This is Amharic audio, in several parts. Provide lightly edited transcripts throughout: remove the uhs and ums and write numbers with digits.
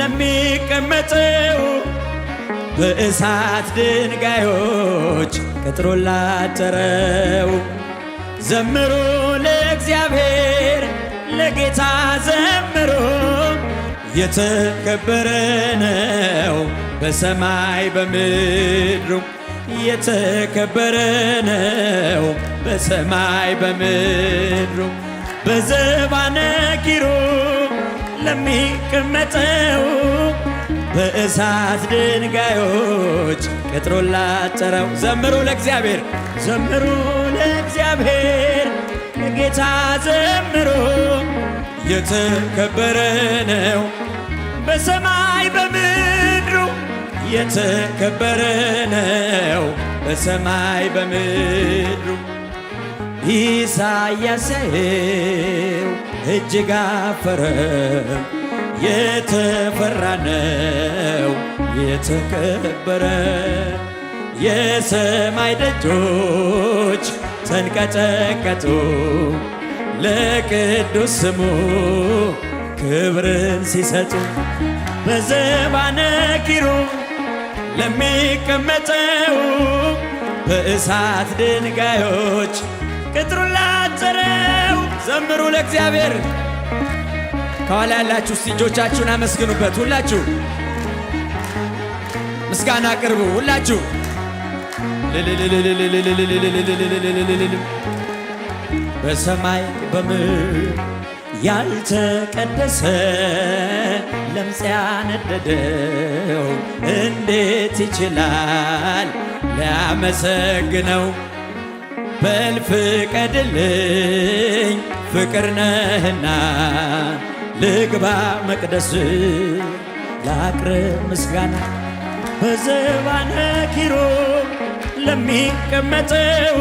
ለሚቀመጠው በእሳት ድንጋዮች ቅጥሩን ላጠረው ዘምሩ ለእግዚአብሔር ለጌታ ዘምሩ የተከበረ ነው በሰማይ በምድሩ የተከበረ ነው በሰማይ በምድሩ በዘባነ ኪሩብ ለሚቀመጠው በእሳት ድንጋዮች ቅጥሩን ላጠረው ዘምሩ ለእግዚአብሔር ዘምሩ ለእግዚአብሔር ለጌታ ዘምሩ የተከበረ ነው በሰማይ በምድሩ የተከበረ ነው በሰማይ በምድሩ ኢሳይያስ ሲያየው እጅግ አፈረ የተፈራ ነው የተከበረ የሰማይ ደጆች ተንቀጠቀጡ ለቅዱስ ስሙ ክብርን ሲሰጡ በዘባነ ኪሩብ ለሚቀመጠው በእሳት ድንጋዮች ቅጥሩን ላጠረው ዘምሩ ለእግዚአብሔር። ከኋላ ያላችሁ እስቲ እጆቻችሁን አመስግኑበት። ሁላችሁ ምስጋና አቅርቡ። ሁላችሁ በሰማይ በምድር ያልተቀደሰ ለምጽ ያነደደው እንዴት ይችላል ሊያመሰግነው? በል ፍቀድልኝ ፍቅር ነህና ልግባ መቅደስ ላቅርብ ምስጋና በዘባነ ኪሩብ ለሚቀመጠው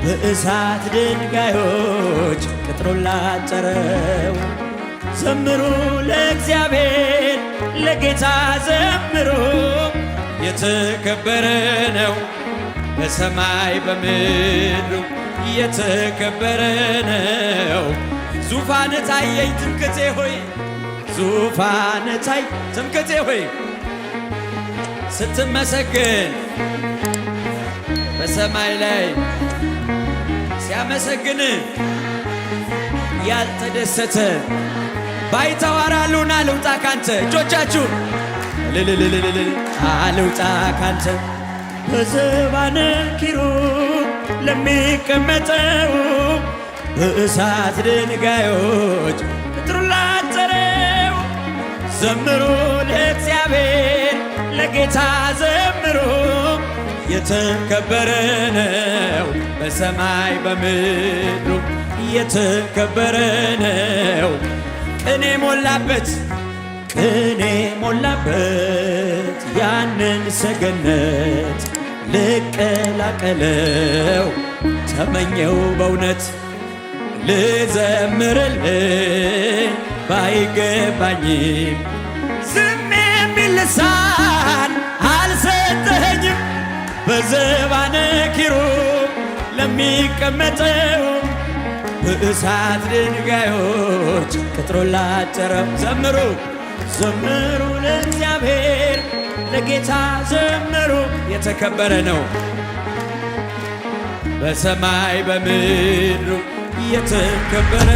በእሳት ድንጋዮች ቅጥሩን ላጠረው ዘምሩ ለእግዚአብሔር ለጌታ ዘምሩ የተከበረ ነው በሰማይ በምድሩ የተከበረ ነው። ዙፋን ታየኝ ትምክህቴ ሆይ ዙፋን ታይ ትምክህቴ ሆይ ስትመሰግን በሰማይ ላይ ሲያመሰግን ያልተደሰተ ባይተዋራሉና ልውጣ ካንተ እጆቻችሁ አልውጣ ካንተ በዘባነ ኪሩብ ለሚቀመጠው በእሳት ድንጋዮች ቅጥሩን ላጠረው ዘምሩ ለእግዚአብሔር ለጌታ ዘምሩ የተከበረ ነው በሰማይ በምድሩ የተከበረ ነው። ቅኔ ሞላበት ቅኔ ሞላበት ያንን ሰገነት ልቀላቀለው ተመኘው በእውነት ልዘምርልህ ባይገባኝም ዝም የሚል ልሳን አልሰጠኸኝም በዘባነ ኪሩብ ለሚቀመጠው በእሳት ድንጋዮች ቅጥሩን ላጠረው ዘምሩ ዘምሩ ለእግዚአብሔር ለጌታ ዘምሩ የተከበረ ነው በሰማይ በምድሩ የተከበረ